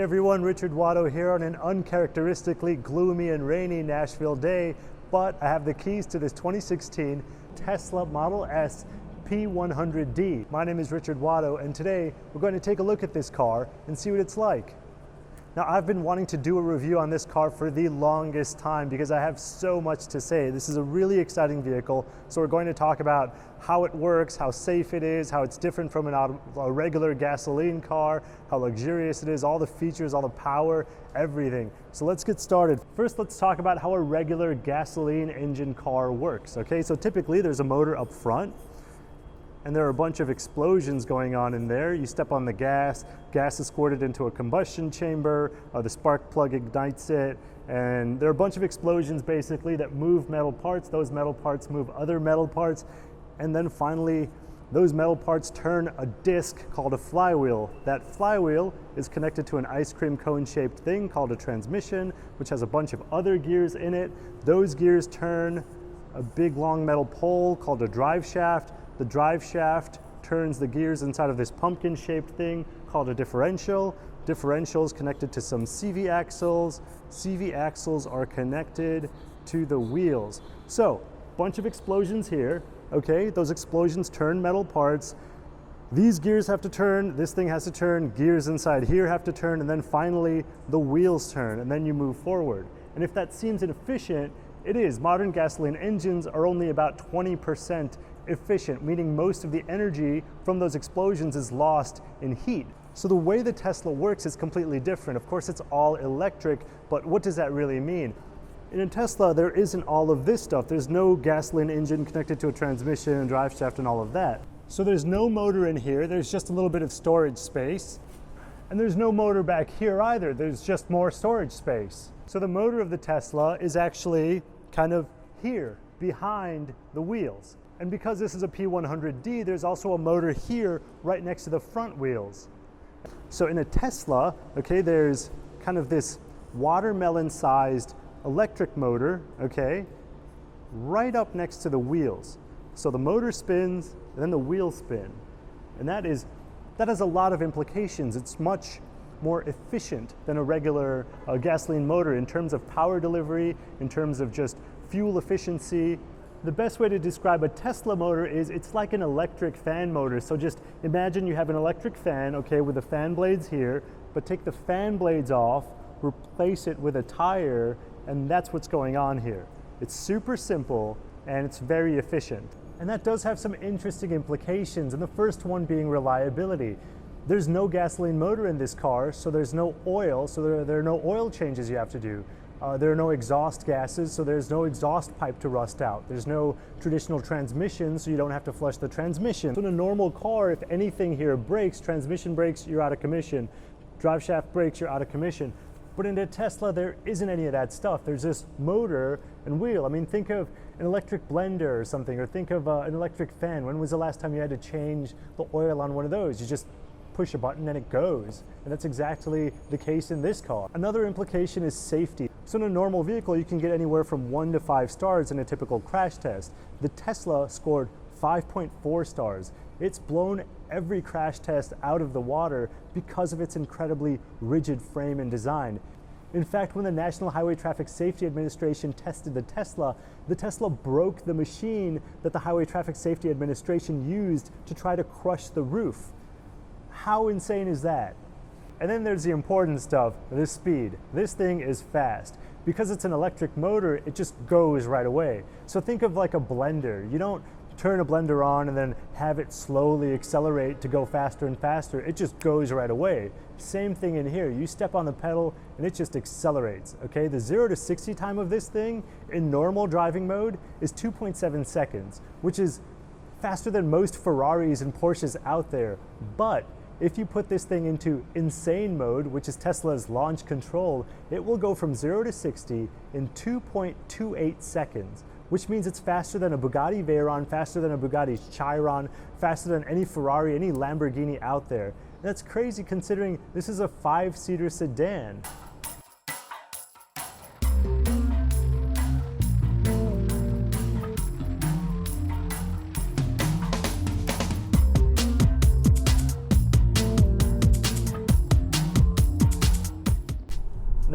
everyone, Richard Watto here on an uncharacteristically gloomy and rainy Nashville day, but I have the keys to this 2016 Tesla Model S P100D. My name is Richard Watto, and today we're going to take a look at this car and see what it's like. Now, I've been wanting to do a review on this car for the longest time because I have so much to say. This is a really exciting vehicle, so we're going to talk about how it works, how safe it is, how it's different from a regular gasoline car, how luxurious it is, all the features, all the power, everything. So let's get started. First, let's talk about how a regular gasoline engine car works, okay? So typically there's a motor up front, and there are a bunch of explosions going on in there. You step on the gas is squirted into a combustion chamber, the spark plug ignites it, and there are a bunch of explosions basically that move metal parts. Those metal parts move other metal parts, and then finally those metal parts turn a disc called a flywheel. That flywheel is connected to an ice cream cone shaped thing called a transmission, which has a bunch of other gears in it. Those gears turn a big long metal pole called a drive shaft. The drive shaft turns the gears inside of this pumpkin-shaped thing called a differential. Differential is connected to some CV axles. CV axles are connected to the wheels. So, bunch of explosions here, okay? Those explosions turn metal parts. These gears have to turn, this thing has to turn, gears inside here have to turn, and then finally the wheels turn, and then you move forward. And if that seems inefficient, it is. Modern gasoline engines are only about 20% efficient, meaning most of the energy from those explosions is lost in heat. So the way the Tesla works is completely different. Of course, it's all electric, but what does that really mean? In a Tesla, there isn't all of this stuff. There's no gasoline engine connected to a transmission and drive shaft and all of that. So there's no motor in here. There's just a little bit of storage space. And there's no motor back here either. There's just more storage space. So the motor of the Tesla is actually kind of here, behind the wheels. And because this is a P100D, there's also a motor here right next to the front wheels. So in a Tesla, okay, there's kind of this watermelon-sized electric motor, okay, right up next to the wheels. So the motor spins, and then the wheels spin. And that has a lot of implications. It's much more efficient than a regular gasoline motor in terms of power delivery, in terms of just fuel efficiency. The best way to describe a Tesla motor is it's like an electric fan motor. So just imagine you have an electric fan, okay, with the fan blades here, but take the fan blades off, replace it with a tire, and that's what's going on here. It's super simple and it's very efficient. And that does have some interesting implications, and the first one being reliability. There's no gasoline motor in this car, so there's no oil, so there are no oil changes you have to do. There are no exhaust gases, so there's no exhaust pipe to rust out. There's no traditional transmission, so you don't have to flush the transmission. So in a normal car, if anything here breaks, transmission breaks, you're out of commission. Drive shaft breaks, you're out of commission. But in a Tesla, there isn't any of that stuff. There's just motor and wheel. I mean, think of an electric blender or something, or think of an electric fan. When was the last time you had to change the oil on one of those? You just push a button and it goes. And that's exactly the case in this car. Another implication is safety. So in a normal vehicle, you can get anywhere from 1 to 5 stars in a typical crash test. The Tesla scored 5.4 stars. It's blown every crash test out of the water because of its incredibly rigid frame and design. In fact, when the National Highway Traffic Safety Administration tested the Tesla broke the machine that the Highway Traffic Safety Administration used to try to crush the roof. How insane is that? And then there's the important stuff, the speed. This thing is fast. Because it's an electric motor, it just goes right away. So think of like a blender. You don't turn a blender on and then have it slowly accelerate to go faster and faster. It just goes right away. Same thing in here. You step on the pedal and it just accelerates, okay? The 0 to 60 time of this thing in normal driving mode is 2.7 seconds, which is faster than most Ferraris and Porsches out there. But if you put this thing into insane mode, which is Tesla's launch control, it will go from 0 to 60 in 2.28 seconds, which means it's faster than a Bugatti Veyron, faster than a Bugatti Chiron, faster than any Ferrari, any Lamborghini out there. And that's crazy considering this is a 5-seater sedan.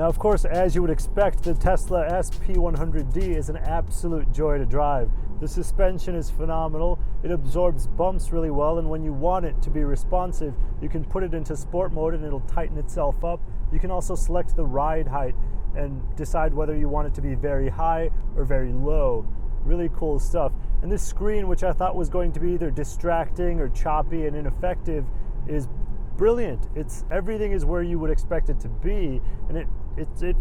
Now, of course, as you would expect, the Tesla SP100D is an absolute joy to drive. The suspension is phenomenal. It absorbs bumps really well, and when you want it to be responsive, you can put it into sport mode and it'll tighten itself up. You can also select the ride height and decide whether you want it to be very high or very low. Really cool stuff. And this screen, which I thought was going to be either distracting or choppy and ineffective, is brilliant. Everything is where you would expect it to be, and it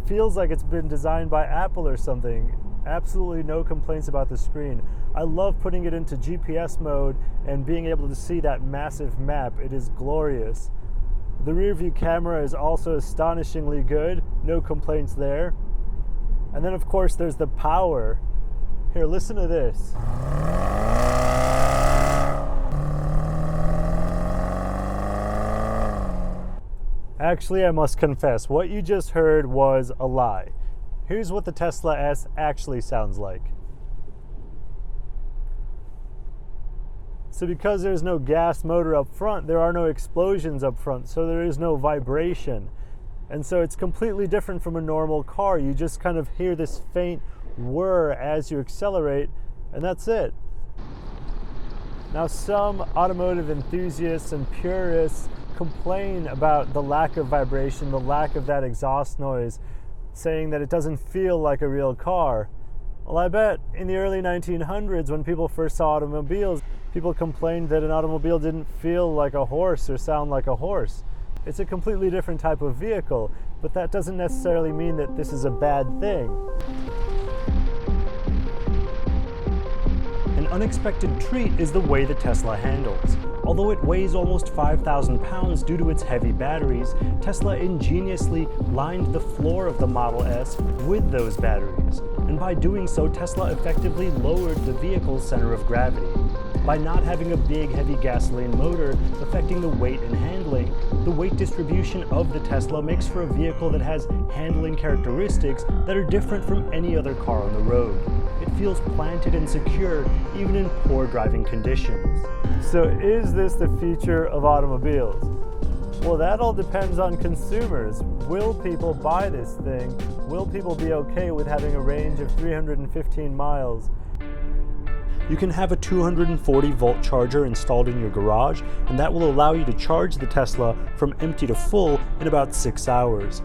feels like it's been designed by Apple or something. Absolutely no complaints about the screen. I love putting it into GPS mode and being able to see that massive map. It is glorious. The rear view camera is also astonishingly good. No complaints there. And then of course there's the power. Here, listen to this. Actually, I must confess, what you just heard was a lie. Here's what the Tesla S actually sounds like. So because there's no gas motor up front, there are no explosions up front, so there is no vibration. And so it's completely different from a normal car. You just kind of hear this faint whir as you accelerate, and that's it. Now, some automotive enthusiasts and purists complain about the lack of vibration, the lack of that exhaust noise, saying that it doesn't feel like a real car. Well, I bet in the early 1900s, when people first saw automobiles, people complained that an automobile didn't feel like a horse or sound like a horse. It's a completely different type of vehicle, but that doesn't necessarily mean that this is a bad thing. An unexpected treat is the way the Tesla handles. Although it weighs almost 5,000 pounds due to its heavy batteries, Tesla ingeniously lined the floor of the Model S with those batteries. And by doing so, Tesla effectively lowered the vehicle's center of gravity. By not having a big, heavy gasoline motor affecting the weight and handling, the weight distribution of the Tesla makes for a vehicle that has handling characteristics that are different from any other car on the road. It feels planted and secure, even in poor driving conditions. So is this the future of automobiles? Well, that all depends on consumers. Will people buy this thing? Will people be okay with having a range of 315 miles? You can have a 240-volt charger installed in your garage, and that will allow you to charge the Tesla from empty to full in about 6 hours.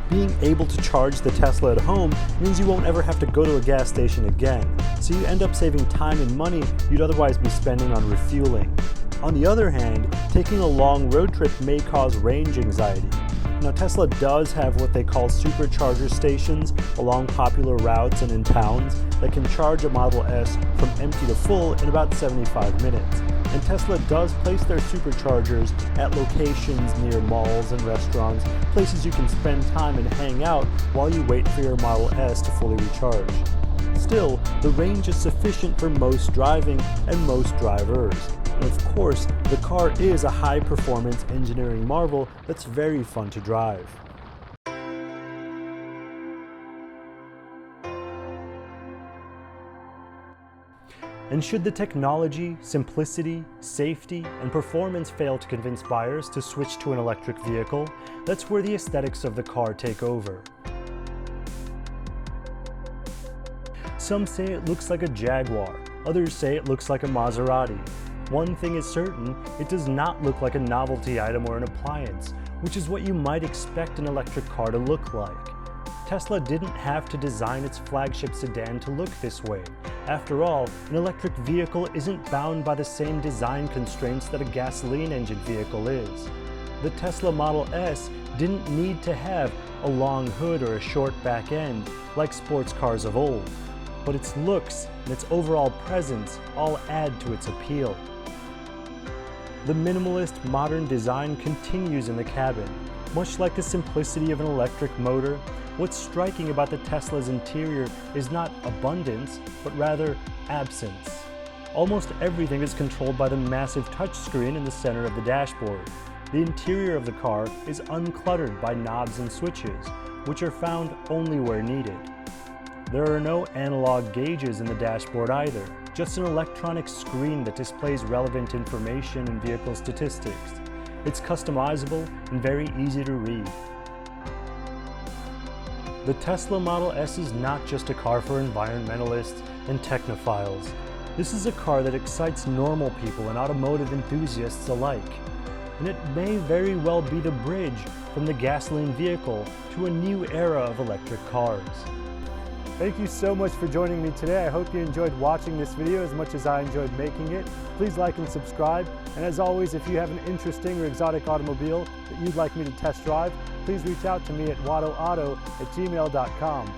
Being able to charge the Tesla at home means you won't ever have to go to a gas station again, so you end up saving time and money you'd otherwise be spending on refueling. On the other hand, taking a long road trip may cause range anxiety. Now, Tesla does have what they call supercharger stations along popular routes and in towns that can charge a Model S from empty to full in about 75 minutes. And Tesla does place their superchargers at locations near malls and restaurants, places you can spend time and hang out while you wait for your Model S to fully recharge. Still, the range is sufficient for most driving and most drivers. And of course, the car is a high-performance engineering marvel that's very fun to drive. And should the technology, simplicity, safety, and performance fail to convince buyers to switch to an electric vehicle, that's where the aesthetics of the car take over. Some say it looks like a Jaguar, others say it looks like a Maserati. One thing is certain, it does not look like a novelty item or an appliance, which is what you might expect an electric car to look like. Tesla didn't have to design its flagship sedan to look this way. After all, an electric vehicle isn't bound by the same design constraints that a gasoline engine vehicle is. The Tesla Model S didn't need to have a long hood or a short back end like sports cars of old, but its looks and its overall presence all add to its appeal. The minimalist modern design continues in the cabin. Much like the simplicity of an electric motor, what's striking about the Tesla's interior is not abundance, but rather absence. Almost everything is controlled by the massive touchscreen in the center of the dashboard. The interior of the car is uncluttered by knobs and switches, which are found only where needed. There are no analog gauges in the dashboard either, just an electronic screen that displays relevant information and vehicle statistics. It's customizable and very easy to read. The Tesla Model S is not just a car for environmentalists and technophiles. This is a car that excites normal people and automotive enthusiasts alike. And it may very well be the bridge from the gasoline vehicle to a new era of electric cars. Thank you so much for joining me today. I hope you enjoyed watching this video as much as I enjoyed making it. Please like and subscribe. And as always, if you have an interesting or exotic automobile that you'd like me to test drive, please reach out to me at wattleauto@gmail.com.